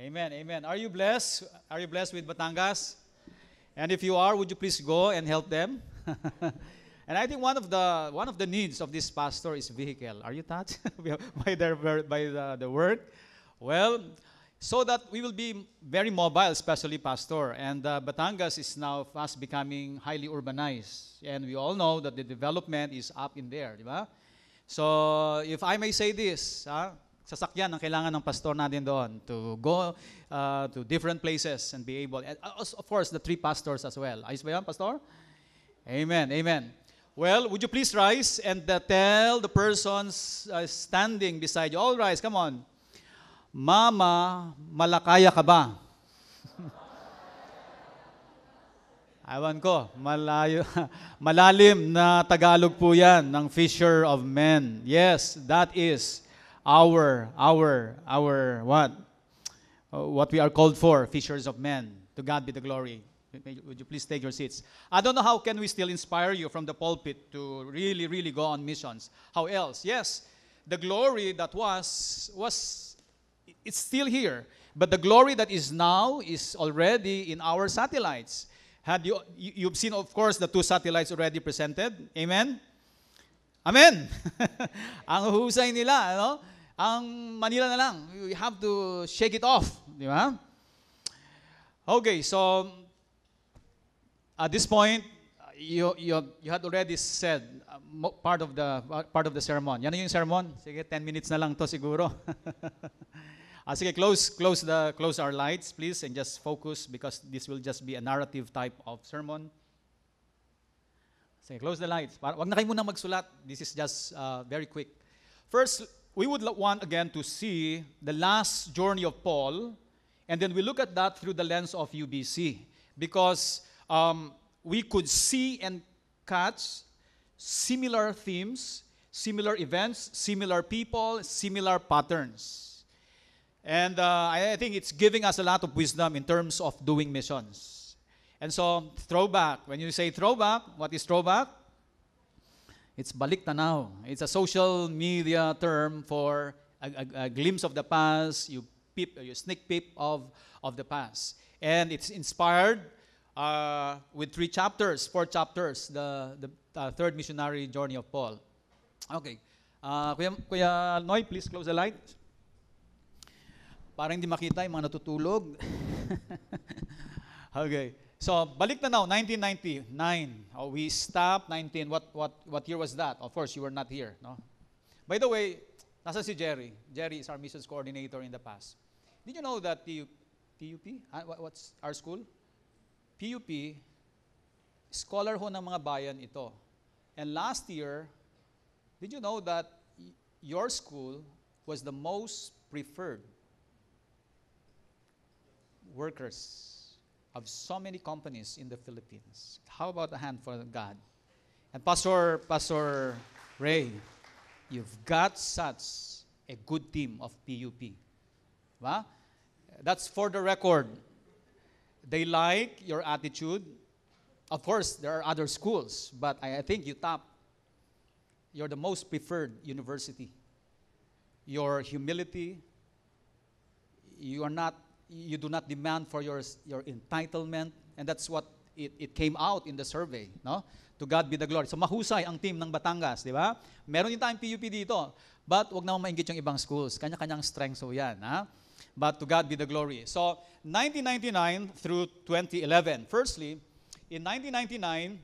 Amen, amen. Are you blessed? Are you blessed with Batangas? And if you are, would you please go and help them? And I think one of the needs of this pastor is vehicle. Are you touched by the work? Well, so that we will be very mobile, especially pastor. And Batangas is now fast becoming highly urbanized, and we all know that the development is up in there, di ba? So, if I may say this, sasakyan ang kailangan ng pastor natin doon to go to different places and be able, and of course, the three pastors as well. Ayos ba yan, pastor? Amen, amen. Well, would you please rise and tell the persons standing beside you, all rise, come on. Mama, malakaya ka ba? Ewan ko, malalim na Tagalog po yan ng fisher of men. Yes, that is our what? What we are called for, fishers of men. To God be the glory. Would you please take your seats? I don't know how can we still inspire you from the pulpit to really, really go on missions. How else? Yes, the glory that was it's still here. But the glory that is now is already in our satellites. You've seen, of course, the two satellites already presented. Amen? Amen! Ang husay nila, ano? Ang Manila na lang. We have to shake it off. Di ba? Okay, so at this point, you had already said part of the sermon. Yan na yung sermon. Sige, 10 minutes na lang to siguro. Sige, close our lights, please, and just focus because this will just be a narrative type of sermon. Sige, close the lights. Wag na kayo muna magsulat. This is just very quick. First, we would want again to see the last journey of Paul, and then we look at that through the lens of UBC because we could see and catch similar themes, similar events, similar people, similar patterns. And I think it's giving us a lot of wisdom in terms of doing missions. And so, throwback. When you say throwback, what is throwback? It's balik tanaw. It's a social media term for a glimpse of the past. You sneak peek of the past. And it's inspired with 4 chapters, the third missionary journey of Paul. Okay. Kuya Noy, please close the light. Parang hindi makita yung mga natutulog. Okay. So, balik na now, 1999. We stopped 19. What year was that? Of course, you were not here. No? By the way, nasa si Jerry. Jerry is our missions coordinator in the past. Did you know that PUP? What's our school? PUP, scholar ho ng mga bayan ito. And last year, did you know that your school was the most preferred workers of so many companies in the Philippines? How about a hand for God? And Pastor Ray, you've got such a good team of PUP. Diba? That's for the record. They like your attitude. Of course, there are other schools, but I think you're the most preferred university. Your humility, you do not demand for your entitlement, and that's what it came out in the survey, no? To God be the glory. So mahusay ang team ng Batangas, di ba? Meron din tayong PUP dito, but wag naman mainggit yung ibang schools. Kanya-kanyang strength so yan, ha? But to God be the glory. So 1999 through 2011. Firstly, in 1999,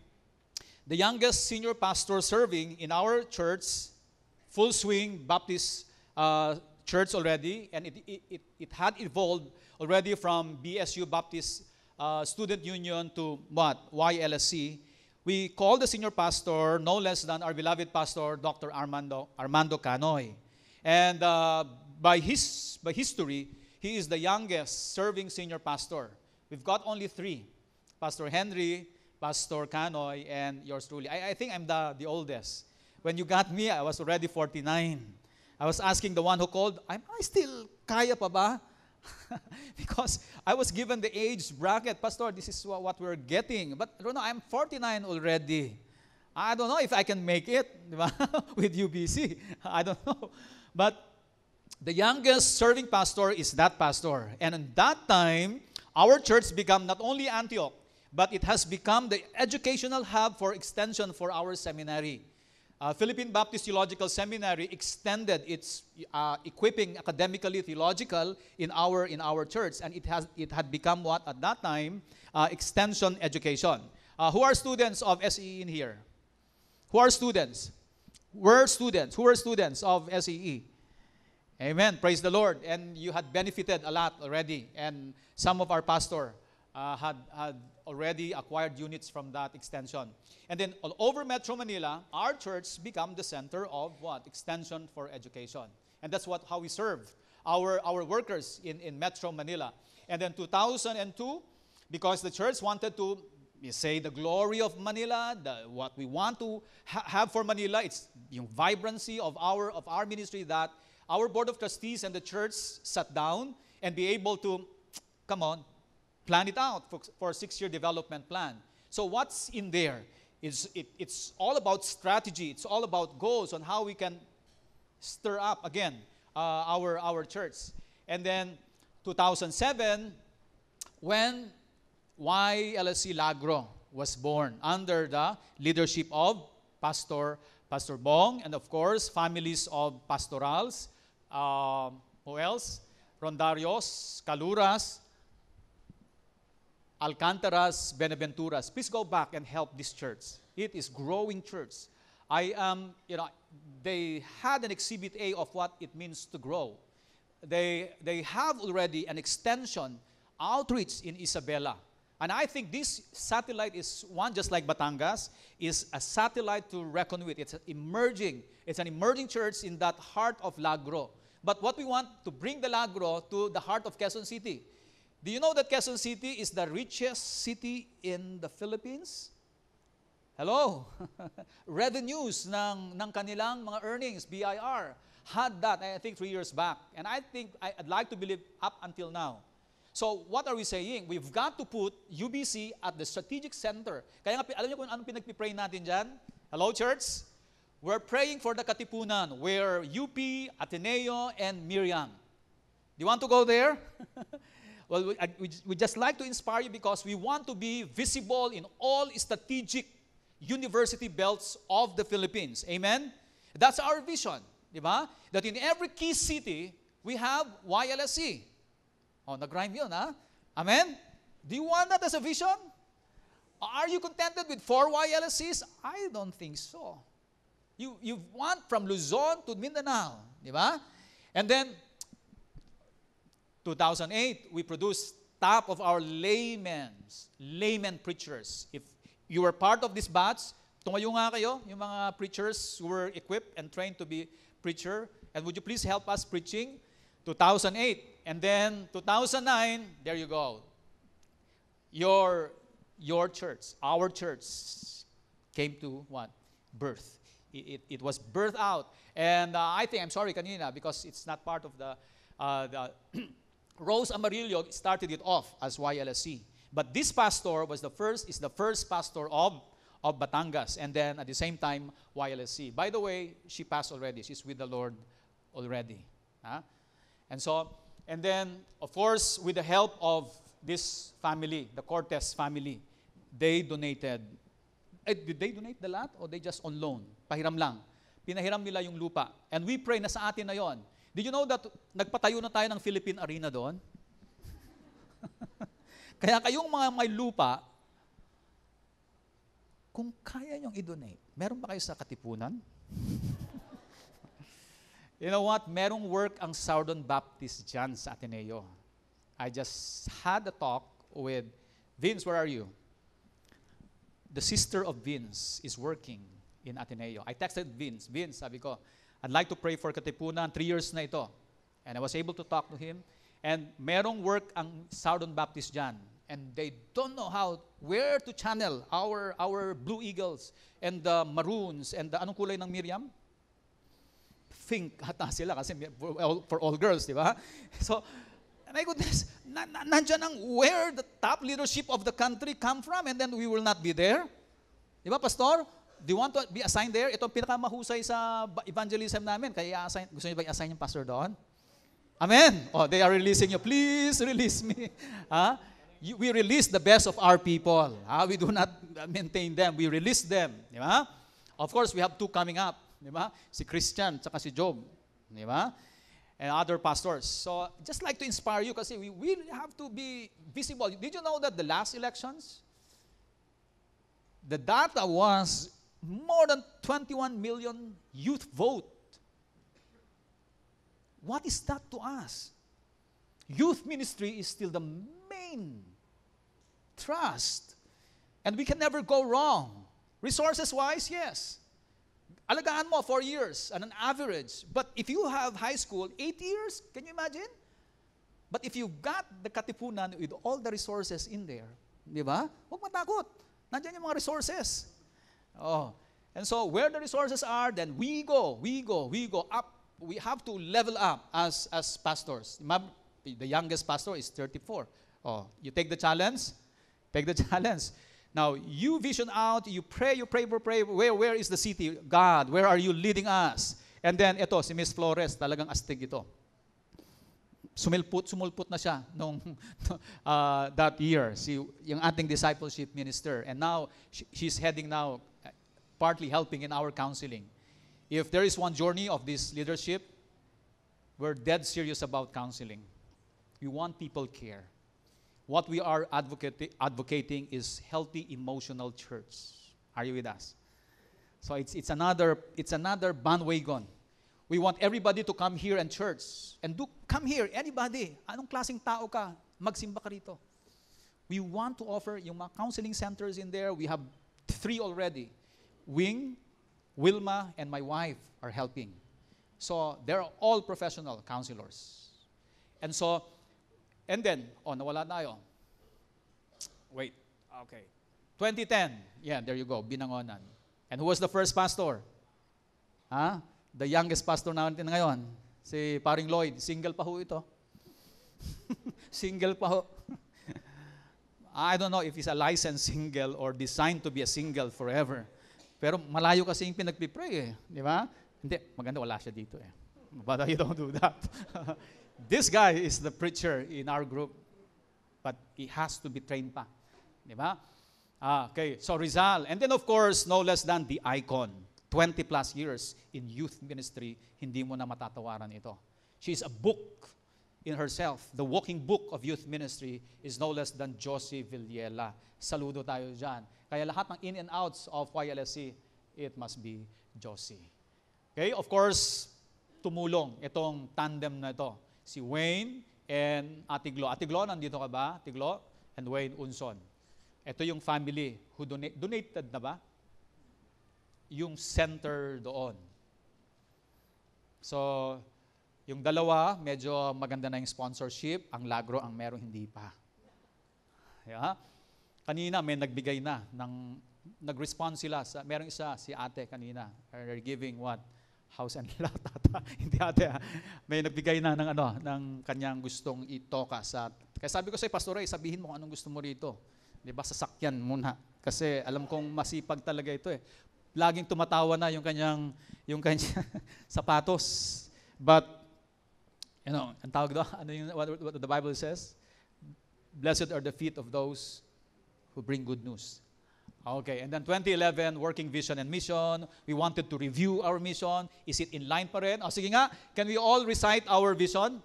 the youngest senior pastor serving in our church, full swing Baptist church already, and it had evolved already from BSU Baptist Student Union to what? YLSC. We called the senior pastor no less than our beloved pastor, Dr. Armando Canoy. And by history, he is the youngest serving senior pastor. We've got only 3. Pastor Henry, Pastor Canoy, and yours truly. I think I'm the oldest. When you got me, I was already 49. I was asking the one who called, am I still kaya pa ba? Because I was given the age bracket. Pastor, this is what we're getting. But I don't know, I'm 49 already. I don't know if I can make it with UBC. I don't know. But The youngest serving pastor is that pastor. And in that time, our church became not only Antioch, but it has become the educational hub for extension for our seminary. Philippine Baptist Theological Seminary extended its equipping academically theological in our church, and it had become what at that time extension education. Who are students of SEE in here? Who are students? We're students. Who are students of SEE? Amen. Praise the Lord. And you had benefited a lot already, and some of our pastor had already acquired units from that extension. And then all over Metro Manila, our church became the center of what? Extension for education. And that's how we serve our workers in Metro Manila. And then 2002, because the church wanted to say the glory of Manila, what we want to have for Manila, it's the vibrancy of our ministry, that our board of trustees and the church sat down and be able to, plan it out for a 6-year development plan. So what's in there? It's all about strategy. It's all about goals on how we can stir up again our church. And then 2007, when YLSC Lagro was born under the leadership of Pastor Bong, and of course families of pastorals. Who else? Rondarios, Caluras, Alcantaras, Benaventuras. Please go back and help this church. It is growing church. They had an exhibit A of what it means to grow. They have already an extension outreach in Isabela. And I think this satellite is one, just like Batangas, is a satellite to reckon with. It's an emerging church in that heart of Lagro. But what we want to bring the Lagro to the heart of Quezon City. Do you know that Quezon City is the richest city in the Philippines? Hello? Revenues ng kanilang mga earnings, BIR, had that, I think, 3 years back. And I think, I'd like to believe up until now. So, what are we saying? We've got to put UBC at the strategic center. Kaya nga, alam niyo kung anong pinagpipray natin dyan? Hello, church? We're praying for the Katipunan, where UP, Ateneo, and Miriam. Do you want to go there? Well, we just like to inspire you because we want to be visible in all strategic university belts of the Philippines. Amen? That's our vision. Diba? That in every key city, we have YLSC. Oh, nag-rhyme yun, ha? Amen? Do you want that as a vision? Are you contented with 4 YLSCs? I don't think so. You want from Luzon to Mindanao. Diba? And then, 2008, we produced top of our laymen preachers. If you were part of this batch, tumayo nga kayo, yung mga preachers who were equipped and trained to be preacher. And would you please help us preaching? 2008. And then 2009, there you go. Your church, our church, came to what? Birth. It was birthed out. And I'm sorry kanina, because it's not part of the Rose Amarillo started it off as YLSC. But this pastor is the first pastor of Batangas, and then at the same time, YLSC. By the way, she passed already. She's with the Lord already. And then, of course, with the help of this family, the Cortez family, they donated. Did they donate the lot or they just on loan? Pahiram lang. Pinahiram nila yung lupa. And we pray na sa atin na yon. Did you know that nagpatayo na tayo ng Philippine Arena doon? Kaya kayong mga may lupa, kung kaya nyong i-donate, meron ba kayo sa Katipunan? You know what? Merong work ang Southern Baptist dyan sa Ateneo. I just had a talk with Vince. Where are you? The sister of Vince is working in Ateneo. I texted Vince. Vince, sabi ko, I'd like to pray for Katipunan. 3 years na ito. And I was able to talk to him. And merong work ang Southern Baptist dyan. And they don't know where to channel our Blue Eagles and the Maroons and the anong kulay ng Miriam? Pink hata sila kasi for all girls, di ba? So, my goodness, nandyan ang where the top leadership of the country come from, and then we will not be there. Di ba, Pastor? Do you want to be assigned there? Ito ang pinakamahusay sa evangelism namin. Kaya gusto niyo ba i-assign yung pastor doon? Amen. Oh, they are releasing you. Please release me. Huh? We release the best of our people. We do not maintain them. We release them. Di ba? Of course, we have two coming up. Di ba? Si Christian at si Job. Di ba? And other pastors. So, just like to inspire you kasi we have to be visible. Did you know that the last elections, the data was more than 21 million youth vote. What is that to us? Youth ministry is still the main trust. And we can never go wrong. Resources-wise, yes. Alagaan mo 4 years on an average. But if you have high school, 8 years, can you imagine? But if you've got the Katipunan with all the resources in there, di ba? Huwag matakot. Nandiyan yung mga resources. Oh. And so where the resources are, then we go up. We have to level up as pastors. The youngest pastor is 34. Oh, you take the challenge? Take the challenge. Now, you vision out, you pray. Where is the city? God, where are you leading us? And then, ito, si Miss Flores, talagang astig ito. Sumulput na siya nung that year, yung ating discipleship minister. And now, she's heading now, partly helping in our counseling. If there is one journey of this leadership, we're dead serious about counseling. We want people care. What we are advocating is healthy emotional church. Are you with us? So it's another bandwagon. We want everybody to come here and church. And come here, anybody. Anong klaseng tao ka? Magsimba ka rito. We want to offer yung mga counseling centers in there. We have 3 already. Wing, Wilma, and my wife are helping. So they're all professional counselors. And then, nawala tayo. Wait, okay. 2010, yeah, there you go, Binangonan. And who was the first pastor? The youngest pastor natin ngayon, si Paring Lloyd. Single pa ho ito. Single pa ho. I don't know if he's a licensed single or designed to be a single forever. Pero malayo kasi yung pinagpipray eh. Di ba? Hindi, maganda wala siya dito eh. But you don't do that. This guy is the preacher in our group. But he has to be trained pa. Di ba? Okay, so Rizal. And then of course, no less than the icon. 20 plus years in youth ministry, hindi mo na matatawaran ito. She's a book in herself. The walking book of youth ministry is no less than Josie Villela. Saludo tayo dyan. Kaya lahat ng in and outs of YLSC, it must be Josie. Okay, of course, tumulong itong tandem na ito. Si Wayne and Ate Glo. Ate Glo, nandito ka ba? Ate Glo and Wayne Unson. Ito yung family who donated na ba? Yung center doon. So, yung dalawa, medyo maganda na yung sponsorship. Ang Lagro, ang meron hindi pa. Yeah? Kanina may nagbigay na nag-respond sila merong isa si ate kanina. They're giving what? House and lot ata. Hindi ate. May nagbigay na ng kanyang gustong itoka sa. Kaya sabi ko sa Pastor Ray, sabihin mo anong gusto mo rito. 'Di ba? Sasakyan muna. Kasi alam kong masipag talaga ito eh. Laging tumatawa na yung kanyang sapatos. But ang tawag doon, what the Bible says? Blessed are the feet of those who bring good news. Okay, and then 2011, working vision and mission. We wanted to review our mission. Is it in line pa rin? Sige nga, can we all recite our vision?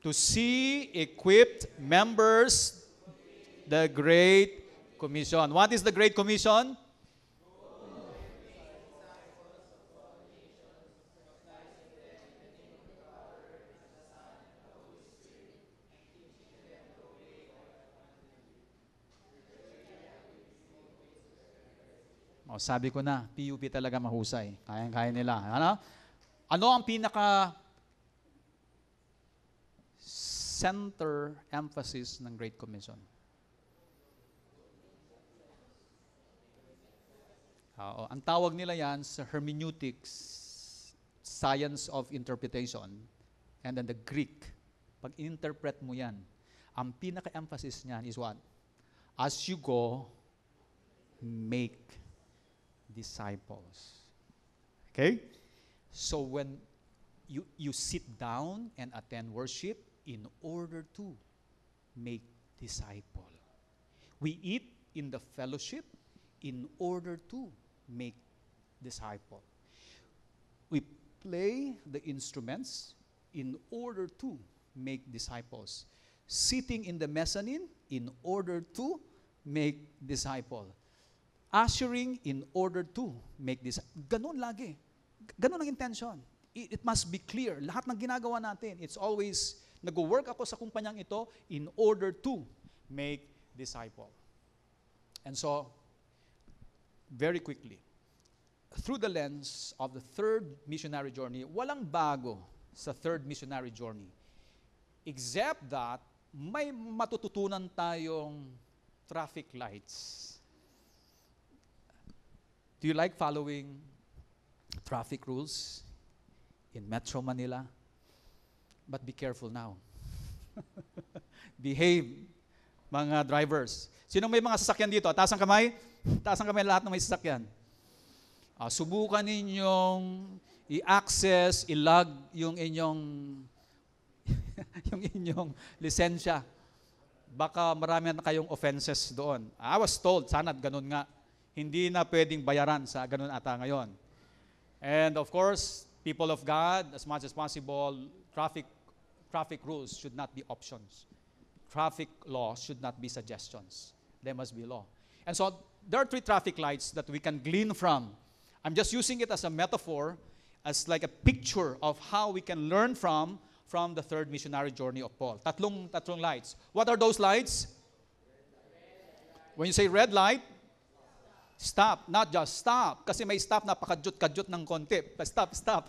To see equipped members, the Great Commission. What is the Great Commission? Sabi ko na, PUP talaga mahusay. Kaya nila. Ano ang pinaka center emphasis ng Great Commission? Ang tawag nila yan sa hermeneutics, science of interpretation, and then the Greek. Pag interpret mo yan, ang pinaka-emphasis niyan is what? As you go, make disciples. Okay? So when you sit down and attend worship in order to make disciple. We eat in the fellowship in order to make disciple. We play the instruments in order to make disciples. Sitting in the mezzanine in order to make disciple. Ushering in order to make disciple. Ganon lagi. Ganon ang intention. It must be clear. Lahat ng ginagawa natin, it's always, nag-work ako sa kumpanyang ito in order to make disciple. And so, very quickly, through the lens of the third missionary journey, walang bago sa third missionary journey. Except that, may matututunan tayong traffic lights. Do you like following traffic rules in Metro Manila? But be careful now. Behave, mga drivers. Sino may mga sasakyan dito? Taas ang kamay. Taas ang kamay lahat ng may sasakyan. Subukan ninyong i-access, i-log yung inyong yung inyong lisensya. Baka marami na kayong offenses doon. I was told, sana ganun nga. Hindi na pwedeng bayaran sa ganun ata ngayon. And of course, people of God, as much as possible, traffic rules should not be options. Traffic laws should not be suggestions. They must be law. And so, there are 3 traffic lights that we can glean from. I'm just using it as a metaphor, as like a picture of how we can learn from the third missionary journey of Paul. Tatlong lights. What are those lights? When you say red light, stop. Not just stop. Kasi may stop na pakadjut-kadjut ng konti. Stop.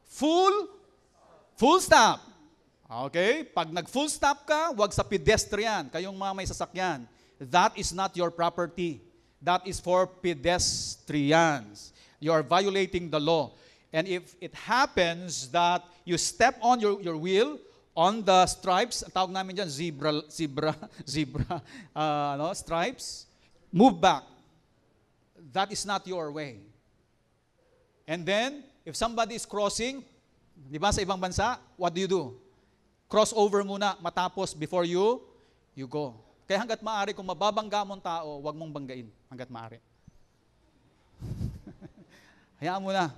Full stop. Okay? Pag nag-full stop ka, wag sa pedestrian, kayong mga may sasakyan. That is not your property. That is for pedestrians. You are violating the law. And if it happens that you step on your wheel on the stripes, ang tawag namin dyan, zebra stripes, move back. That is not your way. And then, if somebody is crossing, di ba sa ibang bansa, what do? Cross over muna, matapos before you go. Kaya hanggat maaari, kung mababangga mong tao, huwag mong banggain hanggat maaari. Hayaan mo na.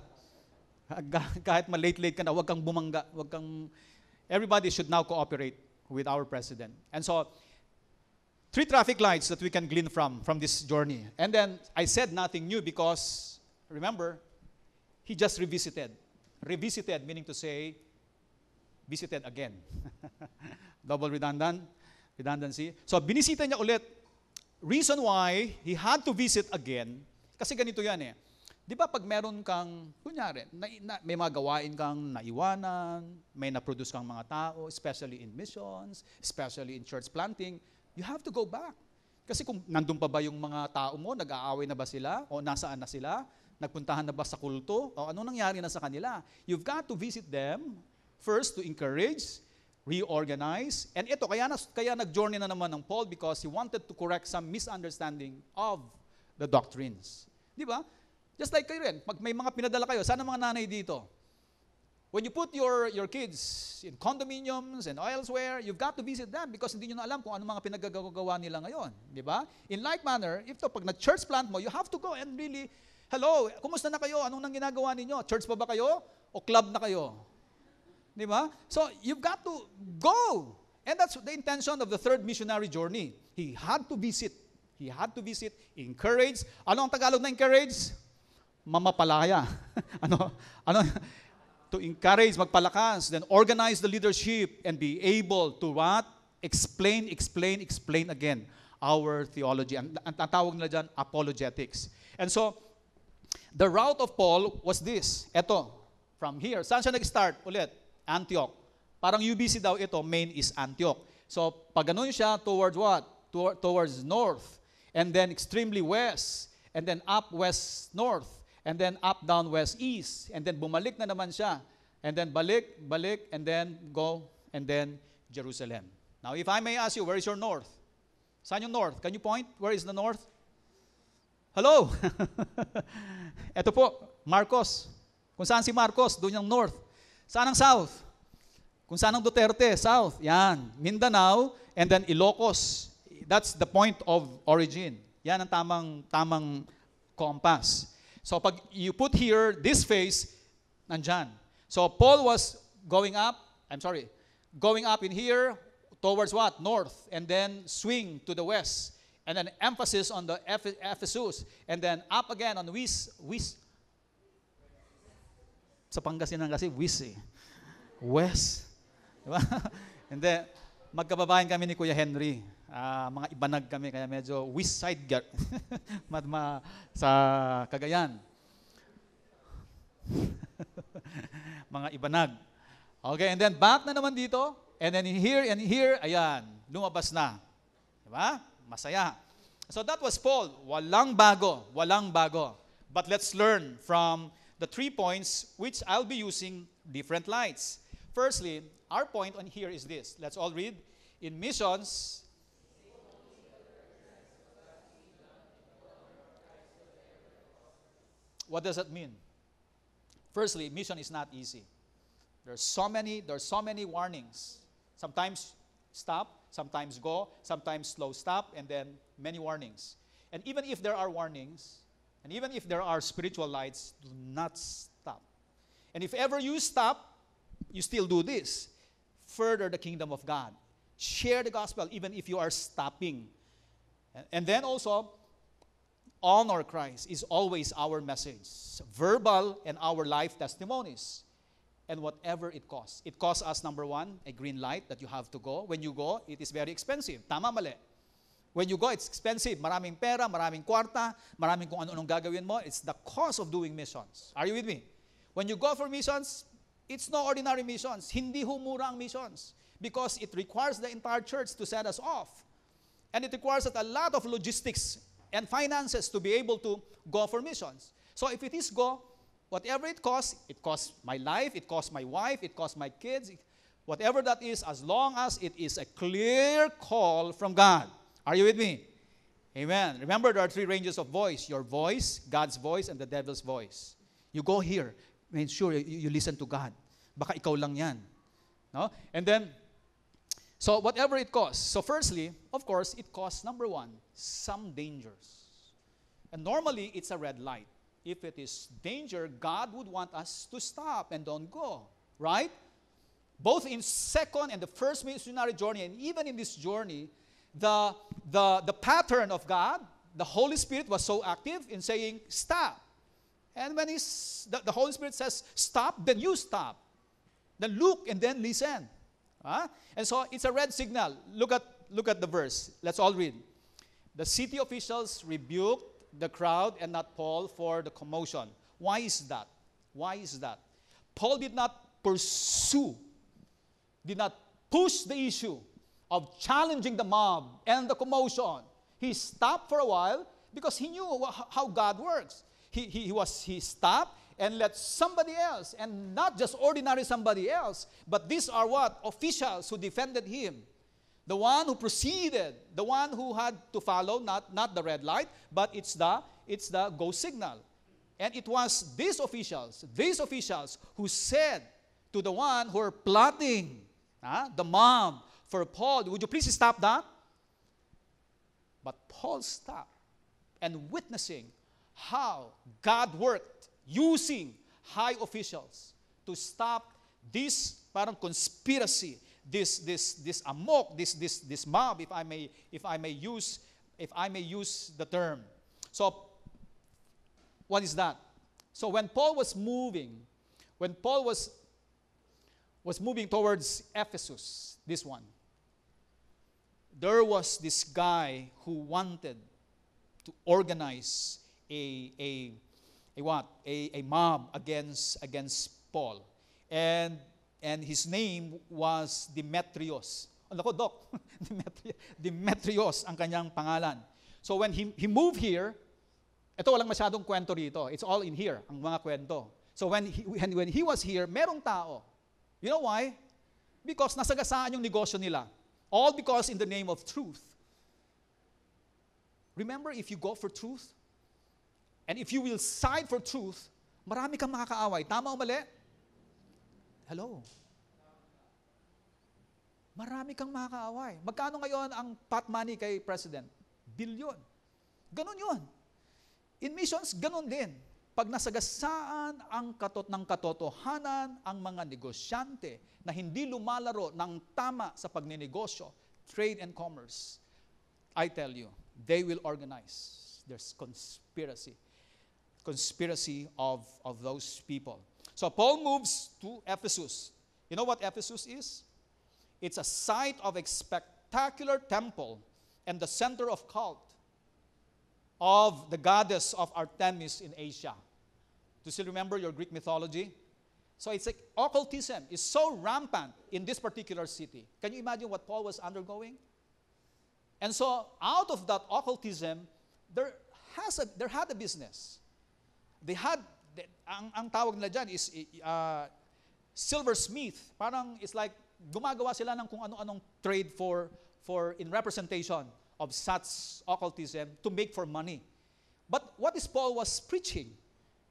Kahit ma-late ka na, huwag kang bumangga. Everybody should now cooperate with our president. And so, 3 traffic lights that we can glean from this journey. And then, I said nothing new because, remember, he just revisited. Revisited, meaning to say, visited again. Double redundancy. So, binisita niya ulit. Reason why he had to visit again, kasi ganito yan eh. Di ba pag meron kang, kunyari, may mga gawain kang naiwanan, may na-produce kang mga tao, especially in missions, especially in church planting, you have to go back. Kasi kung nandun pa ba yung mga tao mo, nag-aaway na ba sila, o nasaan na sila, nagpuntahan na ba sa kulto, o anong nangyari na sa kanila, you've got to visit them, first to encourage, reorganize, and ito, kaya nag-journey na naman ng Paul because he wanted to correct some misunderstanding of the doctrines. Di ba? Just like kayo rin, pag may mga pinadala kayo, sana mga nanay dito. When you put your kids in condominiums and elsewhere, you've got to visit them because hindi nyo na alam kung ano mga pinagagawa nila ngayon. Di ba? In like manner, pag na-church plant mo, you have to go and really, hello, kumusta na kayo? Anong nang ginagawa ninyo? Church pa ba kayo? O club na kayo? Di ba? So, you've got to go. And that's the intention of the third missionary journey. He had to visit. Encourage. Ano ang Tagalog na encourage? Mamapalaya. ano? To encourage, magpalakas, then organize the leadership and be able to what? Explain again our theology. Ang tawag nila dyan, apologetics. And so, the route of Paul was this. Ito, from here. Saan siya nag-start? Ulit, Antioch. Parang UBC daw ito, main is Antioch. So, pag ganun siya, towards what? Towards north. And then extremely west. And then up west north. And then up, down, west, east. And then bumalik na naman siya. And then balik, and then go, and then Jerusalem. Now, if I may ask you, where is your north? Saan yung north? Can you point? Where is the north? Hello? Ito po, Marcos. Kung saan si Marcos, doon yung north. Saan ang south? Kung saan ang Duterte, south. Yan. Mindanao and then Ilocos. That's the point of origin. Yan ang tamang compass. So pag you put here, this face, nandyan. So Paul was going up in here towards what? North. And then swing to the west. And then emphasis on the Ephesus. And then up again on Wis. Sa Pangasinan kasi Wis eh. West. Diba? And then, magkababayan kami ni Kuya Henry. Mga ibanag kami, kaya medyo west side sa Cagayan. Mga ibanag. Okay, and then back na naman dito. And then here, ayan, lumabas na. Diba? Masaya. So that was Paul. Walang bago. But let's learn from the 3 points which I'll be using different lights. Firstly, our point on here is this. Let's all read. In missions, what does that mean? Firstly, mission is not easy. There's so many warnings. Sometimes stop, sometimes go, sometimes slow stop, and then many warnings. And even if there are warnings, and even if there are spiritual lights, do not stop. And if ever you stop, you still do this. Further the kingdom of God. Share the gospel even if you are stopping. And then also, honor Christ is always our message. Verbal and our life testimonies. And whatever it costs. It costs us, number one, a green light that you have to go. When you go, it is very expensive. Tama, mali. When you go, it's expensive. Maraming pera, maraming kwarta, maraming kung ano-anong gagawin mo. It's the cost of doing missions. Are you with me? When you go for missions, it's no ordinary missions. Hindi humura ang missions. Because it requires the entire church to set us off. And it requires a lot of logistics and finances to be able to go for missions. So if it is go, whatever it costs my life, it costs my wife, it costs my kids, whatever that is, as long as it is a clear call from God. Are you with me? Amen. Remember, there are 3 ranges of voice. Your voice, God's voice, and the devil's voice. You go here. Make sure you listen to God. Baka ikaw lang yan. No? And then, so whatever it costs. So firstly, of course, it costs, number one, some dangers. And normally, it's a red light. If it is danger, God would want us to stop and don't go. Right? Both in second and the first missionary journey, and even in this journey, the pattern of God, the Holy Spirit was so active in saying, stop. And when the Holy Spirit says, stop, then you stop. Then look and then listen. And so it's a red signal. Look at the verse. Let's all read. The city officials rebuked the crowd and not Paul for the commotion. Why is that? Why is that? Paul did not pursue, did not push the issue of challenging the mob and the commotion. He stopped for a while because he knew how God works. He stopped and let somebody else, and not just ordinary somebody else, but these are what? Officials who defended him. The one who proceeded, the one who had to follow, not the red light, but it's the go signal. And it was these officials who said to the one who were plotting, the mob, for Paul, would you please stop that? But Paul stopped and witnessing how God worked using high officials to stop this parang conspiracy, this amok, this mob, if I may use the term. So what is that? So when Paul was moving towards Ephesus, this one, there was this guy who wanted to organize a mob against Paul. And his name was Demetrius. Ano ko, Doc? Demetrius ang kanyang pangalan. So when he moved here, ito walang masyadong kwento rito. It's all in here, ang mga kwento. So when he was here, merong tao. You know why? Because nasagasaan yung negosyo nila. All because in the name of truth. Remember, if you go for truth, and if you will side for truth, marami kang makakaaway. Tama o mali? Hello? Marami kang makakaaway. Magkano ngayon ang pot money kay President? Bilyon. Ganon yun. In missions, ganon din. Pag nasagasaan ng katotohanan ang mga negosyante na hindi lumalaro ng tama sa pagninegosyo, trade and commerce, I tell you, they will organize. There's conspiracy of those people. So Paul moves to Ephesus. You know what Ephesus is? It's a site of a spectacular temple and the center of cult of the goddess of Artemis in Asia. Do you still remember your Greek mythology? So it's like occultism is so rampant in this particular city. Can you imagine what Paul was undergoing? And so out of that occultism, there had a business. They had, ang tawag nila dyan is silversmith. Parang it's like gumagawa sila ng kung ano-anong trade for in representation of such occultism to make for money. But what is Paul was preaching?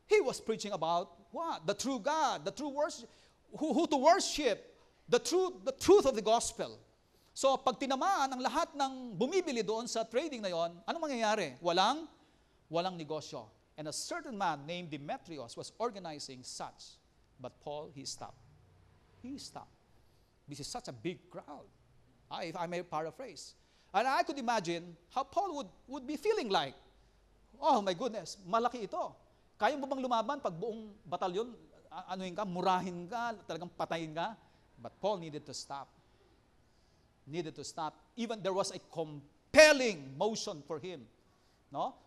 He was preaching about what? The true God, the true worship, who to worship, the truth of the gospel. So pag tinamaan ang lahat ng bumibili doon sa trading na yon, ano mangyayari? Walang negosyo. And a certain man named Demetrius was organizing such. But Paul, he stopped. He stopped. This is such a big crowd. If I may paraphrase. And I could imagine how Paul would be feeling like, oh my goodness, malaki ito. Kaya mo bang lumaban pag buong batalyon, murahin ka, talagang patayin ka? But Paul needed to stop. Even there was a compelling motion for him,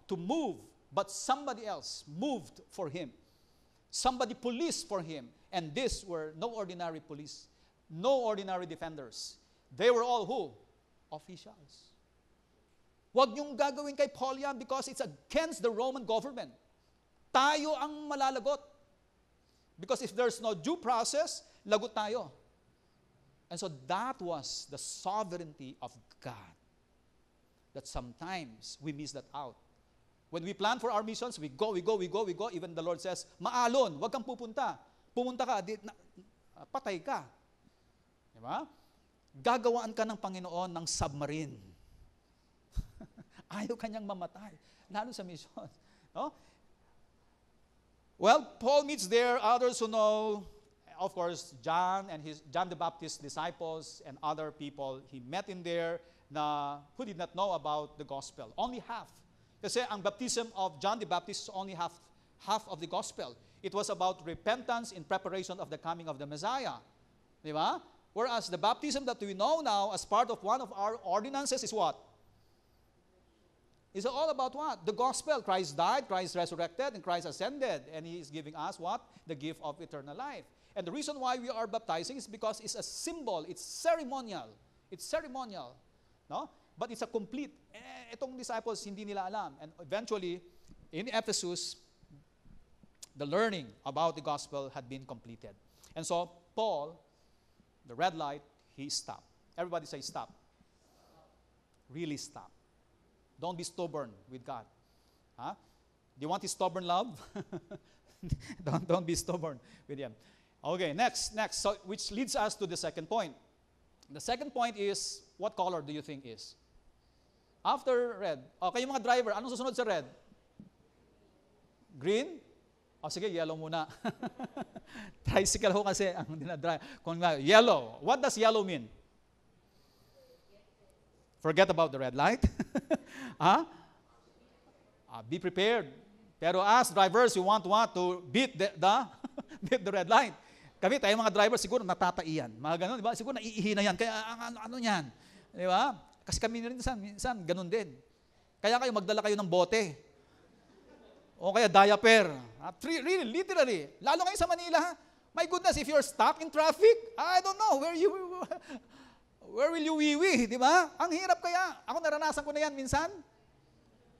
to move, but somebody else moved for him. Somebody policed for him. And these were no ordinary police, no ordinary defenders. They were all who? Officials. Huwag niyong gagawin kay Paul yan because it's against the Roman government. Tayo ang malalagot. Because if there's no due process, lagot tayo. And so that was the sovereignty of God. That sometimes we miss that out. When we plan for our missions, we go. Even the Lord says, maalon, wag kang pupunta. Pumunta ka, patay ka. Diba? Gagawaan ka ng Panginoon ng submarine. Ayaw kanyang mamatay. Lalo sa mission. No? Well, Paul meets there others who know, of course, John the Baptist's disciples and other people he met in there who did not know about the gospel. Only half. Kasi ang baptism of John the Baptist is only half of the gospel. It was about repentance in preparation of the coming of the Messiah. Di ba? Whereas the baptism that we know now as part of one of our ordinances is what? It's all about what? The gospel. Christ died, Christ resurrected, and Christ ascended. And He is giving us what? The gift of eternal life. And the reason why we are baptizing is because it's a symbol. It's ceremonial. It's ceremonial. No? But it's a complete. Itong disciples, hindi nila alam. And eventually, in Ephesus, the learning about the gospel had been completed. And so, Paul, the red light, he stopped. Everybody say stop. Really stop. Don't be stubborn with God. Huh? Do you want His stubborn love? Don't be stubborn with Him. Okay, next. So, which leads us to the second point. The second point is, what color do you think is? After red. Okay, yung mga driver, anong susunod sa red? Green? O sige, yellow muna. Tricycle ho kasi ang dinadrive. Kung yellow, what does yellow mean? Forget about the red light. Be prepared. Pero as drivers, you want to beat beat the red light. Kami, tayo mga drivers, siguro natataiyan. Mga ganun, di ba? Siguro naiihi na yan. Kaya ano yan? Di ba? Kasi kami rin minsan ganun din. Kaya kayo magdala kayo ng bote. O kaya diaper. Really, literally. Lalo ngayon sa Manila, my goodness, if you're stuck in traffic, I don't know, where will you wiwi, di ba? Ang hirap kaya. Ako naranasan ko na yan minsan.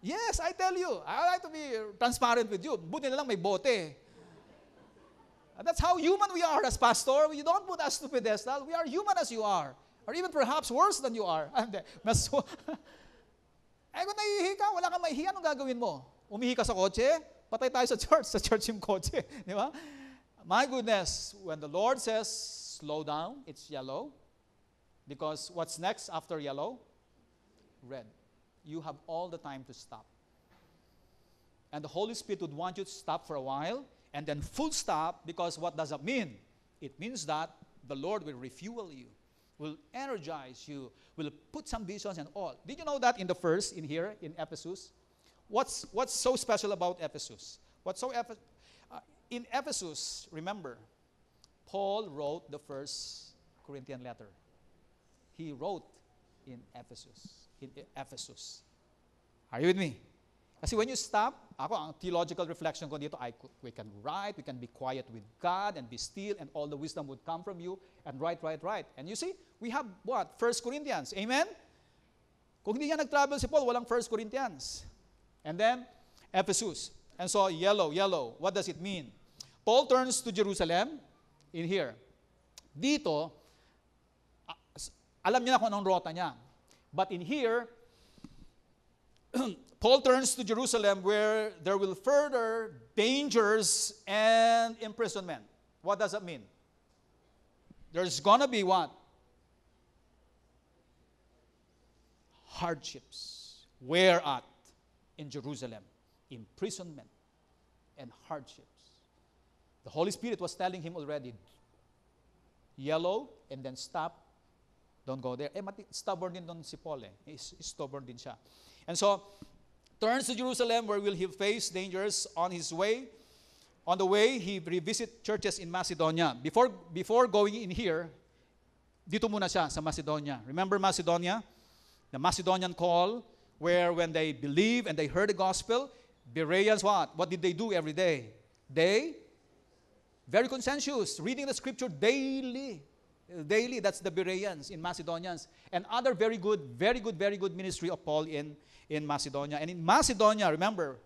Yes, I tell you. I like to be transparent with you. Buti na lang may bote. That's how human we are as pastor. You don't put us to pedestal. We are human as you are. Or even perhaps worse than you are. Kung nahihi ka, wala kang maihi, anong gagawin mo? Umihi ka sa kotse? Patay tayo sa church. Sa church yung kotse. Di ba? My goodness, when the Lord says, slow down, it's yellow. Because what's next after yellow? Red. You have all the time to stop. And the Holy Spirit would want you to stop for a while, and then full stop, because what does that mean? It means that the Lord will refuel you, will energize you, will put some visions and all. Did you know that in the first, in here, in Ephesus? What's so special about Ephesus? In Ephesus, remember, Paul wrote the first Corinthian letter. He wrote in Ephesus. Are you with me? Kasi when you stop, ang theological reflection ko dito, we can write, we can be quiet with God and be still, and all the wisdom would come from you, and write. And you see, we have what? 1 Corinthians. Amen? Kung hindi niya nag-travel si Paul, walang 1 Corinthians. And then, Ephesus. And so, yellow. What does it mean? Paul turns to Jerusalem in here. Dito, alam niya na kung anong rota niya. But in here, Paul turns to Jerusalem where there will further dangers and imprisonment. What does that mean? There's gonna be what? Hardships. Where at? In Jerusalem. Imprisonment and hardships. The Holy Spirit was telling him already, yellow, and then stop. Don't go there. Stubborn din doon si Paul. Stubborn din siya. And so, turns to Jerusalem where will he face dangers on his way. On the way, he revisit churches in Macedonia. Before going in here, dito muna siya sa Macedonia. Remember Macedonia? The Macedonian call, where when they believe and they heard the gospel, Bereans what? What did they do every day? They, very conscientious, reading the scripture daily. Daily, that's the Bereans in Macedonians. And other very good ministry of Paul in Macedonia. And in Macedonia, remember,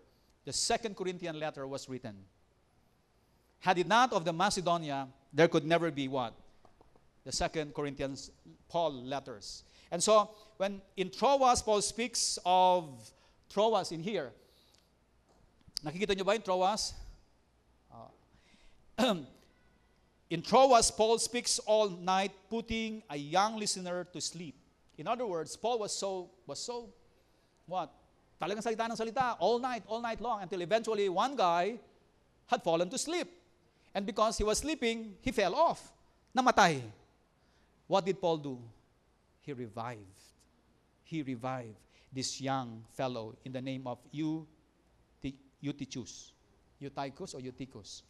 the 2 Corinthian letter was written. Had it not of the Macedonia, there could never be what? The 2 Corinthians, Paul letters. And so, when in Troas, Paul speaks of Troas in here. Nakikita nyo ba yung Troas? In Troas, Paul speaks all night, putting a young listener to sleep. In other words, Paul was so what? Talagang salita ng salita, all night long, until eventually one guy had fallen to sleep. And because he was sleeping, he fell off. Namatay. What did Paul do? He revived this young fellow in the name of Eutychus. Eutychus.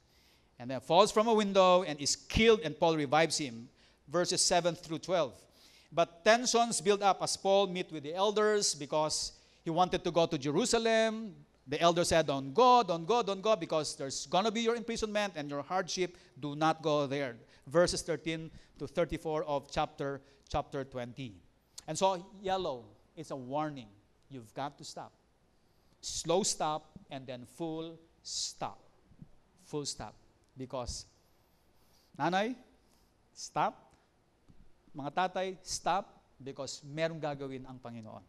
And then falls from a window and is killed, and Paul revives him. Verses 7 through 12. But tensions build up as Paul met with the elders because he wanted to go to Jerusalem. The elder said, don't go, because there's going to be your imprisonment and your hardship. Do not go there. Verses 13 to 34 of chapter 20. And so, yellow is a warning. You've got to stop. Slow stop and then full stop. Full stop. Because, nanay, stop. Mga tatay, stop, because merong gagawin ang Panginoon.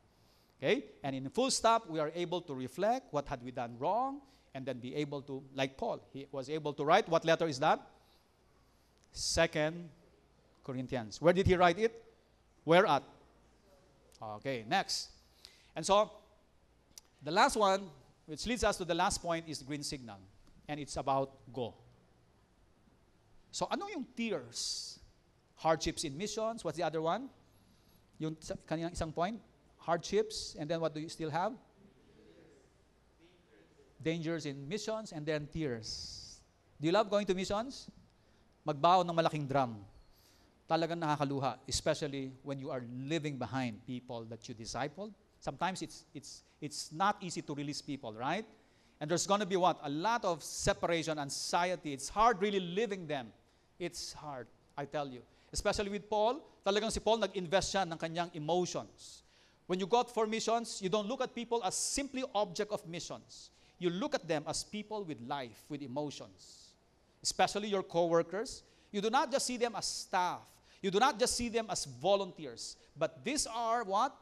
Okay? And in full stop, we are able to reflect what had we done wrong, and then be able to, like Paul, he was able to write. What letter is that? 2 Corinthians. Where did he write it? Where at? Okay, next. And so, the last one, which leads us to the last point, is green signal. And it's about go. So, ano yung tears? Hardships in missions. What's the other one? Yung kanina isang point? Hardships. And then what do you still have? Dangers in missions, and then tears. Do you love going to missions? Magbaon ng malaking drum. Talagang nakakaluha, especially when you are living behind people that you disciple. Sometimes it's not easy to release people, right? And there's going to be what? A lot of separation, anxiety. It's hard really living them. It's hard, I tell you. Especially with Paul, talagang si Paul nag-invest siya ng kanyang emotions. When you go out for missions, you don't look at people as simply object of missions. You look at them as people with life, with emotions. Especially your co-workers. You do not just see them as staff. You do not just see them as volunteers. But these are what?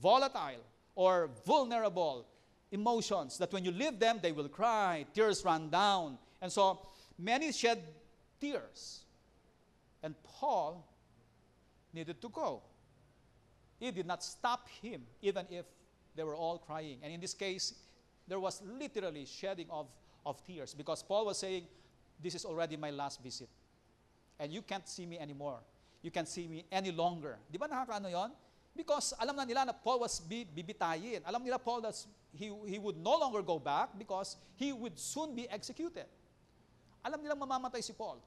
Volatile or vulnerable emotions that when you leave them, they will cry, tears run down. And so, many shed tears. And Paul needed to go. It did not stop him, even if they were all crying. And in this case, there was literally shedding of tears because Paul was saying, this is already my last visit. And you can't see me anymore. You can't see me any longer. Di ba nakakaano yon? Because alam na nila na Paul was bibitayin. Alam nila Paul that he would no longer go back because he would soon be executed. Alam nila mamamatay si Paul.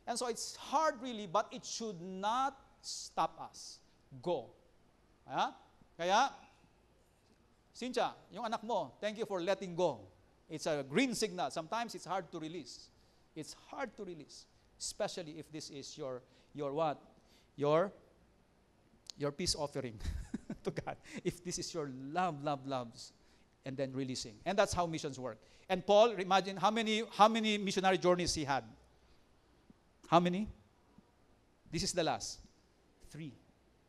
And so it's hard really, but it should not stop us. Go. Kaya, Cynthia, yung anak mo, thank you for letting go. It's a green signal. Sometimes it's hard to release. It's hard to release, especially if this is your what? Your peace offering to God. If this is your loves, and then releasing. And that's how missions work. And Paul, imagine how many missionary journeys he had. How many? This is the last. 3.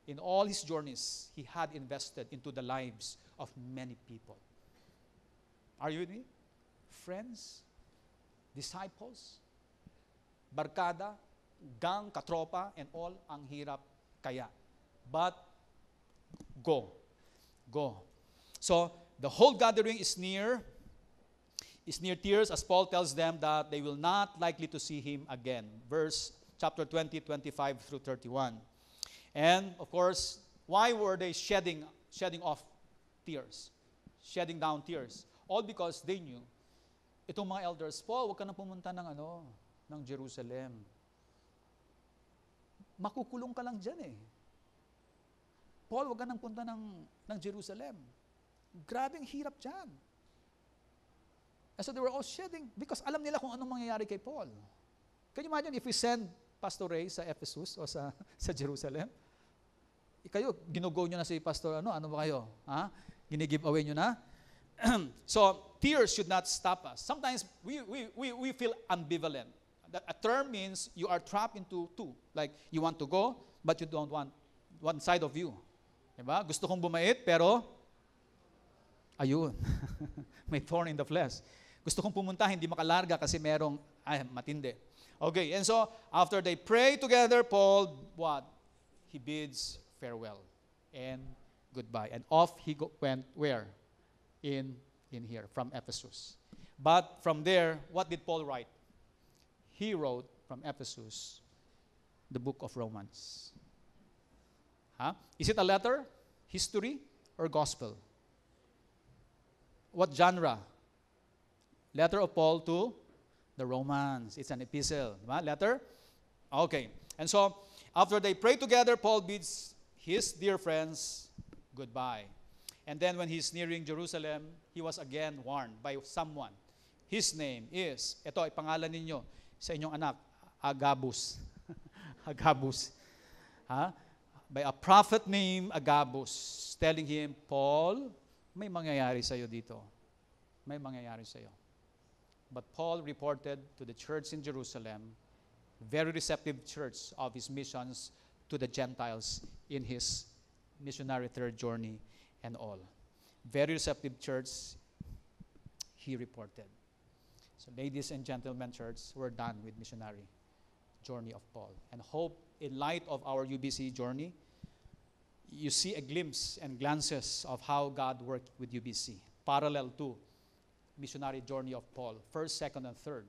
In all his journeys, he had invested into the lives of many people. Are you with me? Friends, disciples, barkada, gang, katropa, and all, ang hirap kaya. But, go. Go. So, the whole gathering is near tears, as Paul tells them that they will not likely to see him again. Chapter 20, 25 through 31. And, of course, why were they shedding off tears? Shedding down tears. All because they knew, itong mga elders, Paul, huwag ka na pumunta ng Jerusalem. Makukulong ka lang dyan eh. Paul, huwag ka nang punta ng Jerusalem. Grabing hirap dyan. And so they were all shedding because alam nila kung anong mangyayari kay Paul. Can you imagine if we send Pastor Ray sa Ephesus o sa Jerusalem? Kayo, ginugo nyo na si Pastor, ano ba kayo? Gini-give away nyo na? So, tears should not stop us. Sometimes, we feel ambivalent. A term means you are trapped into two. Like, you want to go, but you don't want one side of you. Diba? Gusto kong bumait, pero, ayun, may thorn in the flesh. Gusto kong pumunta, hindi makalarga kasi merong, matindi. Okay, and so, after they pray together, Paul, what? He bids farewell and goodbye. And off he went where? In here, from Ephesus. But from there, what did Paul write? He wrote from Ephesus the book of Romans. Is it a letter, history, or gospel? What genre? Letter of Paul to the Romans. It's an epistle. Letter? Okay. And so, after they pray together, Paul bids his dear friends goodbye. And then when he's nearing Jerusalem, he was again warned by someone. His name is, ito, ipangalan ninyo sa inyong anak, Agabus. Agabus. By a prophet named Agabus, telling him, Paul, may mangyayari sa'yo dito. May mangyayari sa'yo. But Paul reported to the church in Jerusalem, very receptive church of his missions to the Gentiles in his missionary third journey and all. Very receptive church, he reported. So ladies and gentlemen, church, we're done with missionary journey of Paul. And hope in light of our UBC journey, you see a glimpse and glances of how God worked with UBC, parallel to missionary journey of Paul, first, second, and third.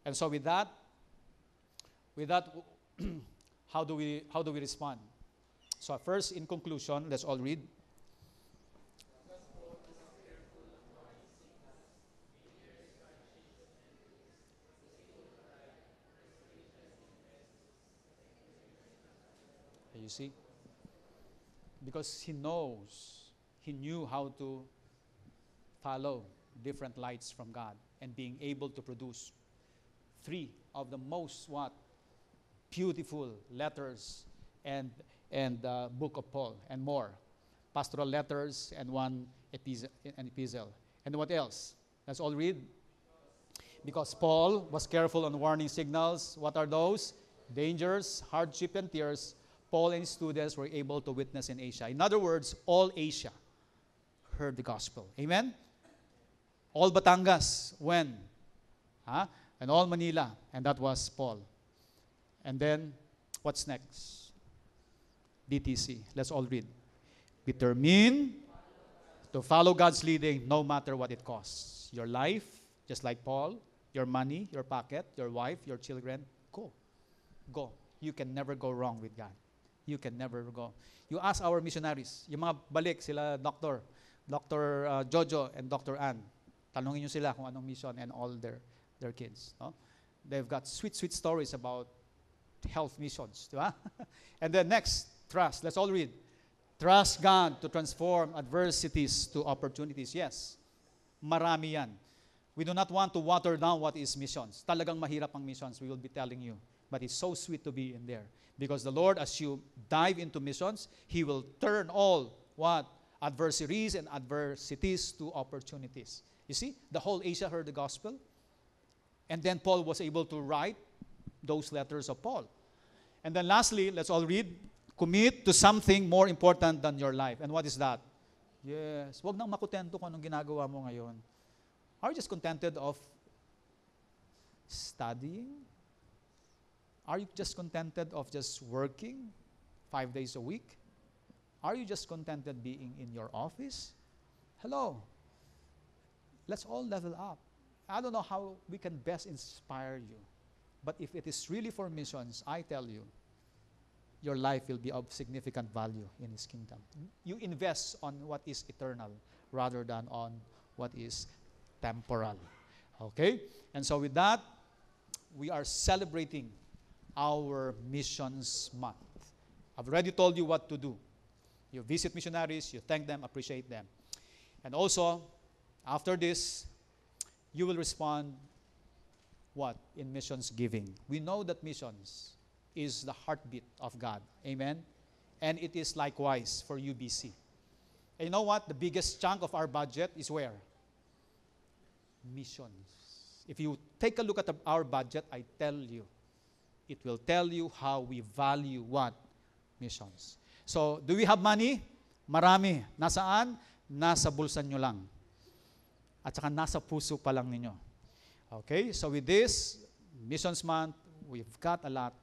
And so with that, how do we respond? So first, in conclusion, let's all read. You see? Because he knew how to follow different lights from God and being able to produce 3 of the most beautiful letters and book of Paul and more. Pastoral letters and 1 epistle. And what else? Let's all read. Because Paul was careful on warning signals. What are those? Dangers, hardship, and tears. Paul and his students were able to witness in Asia. In other words, all Asia heard the gospel. Amen? All Batangas, when? and all Manila, and that was Paul. And then, what's next? BTC. Let's all read. Determine to follow God's leading no matter what it costs. Your life, just like Paul, your money, your pocket, your wife, your children, go. Go. You can never go wrong with God. You can never go. You ask our missionaries, yung mga balik, sila Dr. Jojo and Dr. Ann. Tanungin nyo sila kung anong mission and all their kids. No? They've got sweet, sweet stories about health missions. Diba? And then next, trust. Let's all read. Trust God to transform adversities to opportunities. Yes, marami yan. We do not want to water down what is missions. Talagang mahirap ang missions, we will be telling you. But it's so sweet to be in there. Because the Lord, as you dive into missions, He will turn all what? Adversaries and adversities to opportunities. You see, the whole Asia heard the gospel. And then Paul was able to write those letters of Paul. And then lastly, let's all read. Commit to something more important than your life. And what is that? Yes. Huwag nang makutento kung anong ginagawa mo ngayon. Are you just contented of studying? Are you just contented of just working 5 days a week? Are you just contented being in your office? Hello. Let's all level up. I don't know how we can best inspire you. But if it is really for missions, I tell you, your life will be of significant value in His kingdom. You invest on what is eternal rather than on what is temporal. Okay? And so with that, we are celebrating our missions month. I've already told you what to do. You visit missionaries, you thank them, appreciate them. And also, after this, you will respond what? In missions giving. We know that missions is the heartbeat of God. Amen? And it is likewise for UBC. And you know what? The biggest chunk of our budget is where? Missions. If you take a look at our budget, I tell you, it will tell you how we value what? Missions. So, do we have money? Marami. Nasaan? Nasa bulsa nyo lang. At saka nasa puso pa lang ninyo. Okay? So with this, Missions Month, we've got a lot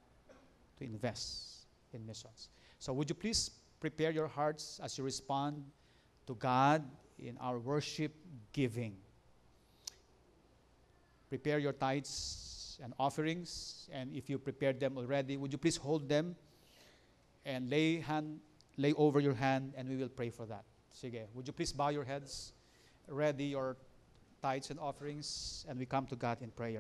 to invest in missions. So would you please prepare your hearts as you respond to God in our worship giving. Prepare your tithes and offerings, and if you prepared them already, would you please hold them and lay over your hand, and we will pray for that. Sige, would you please bow your heads, ready your tithes and offerings, and we come to God in prayer.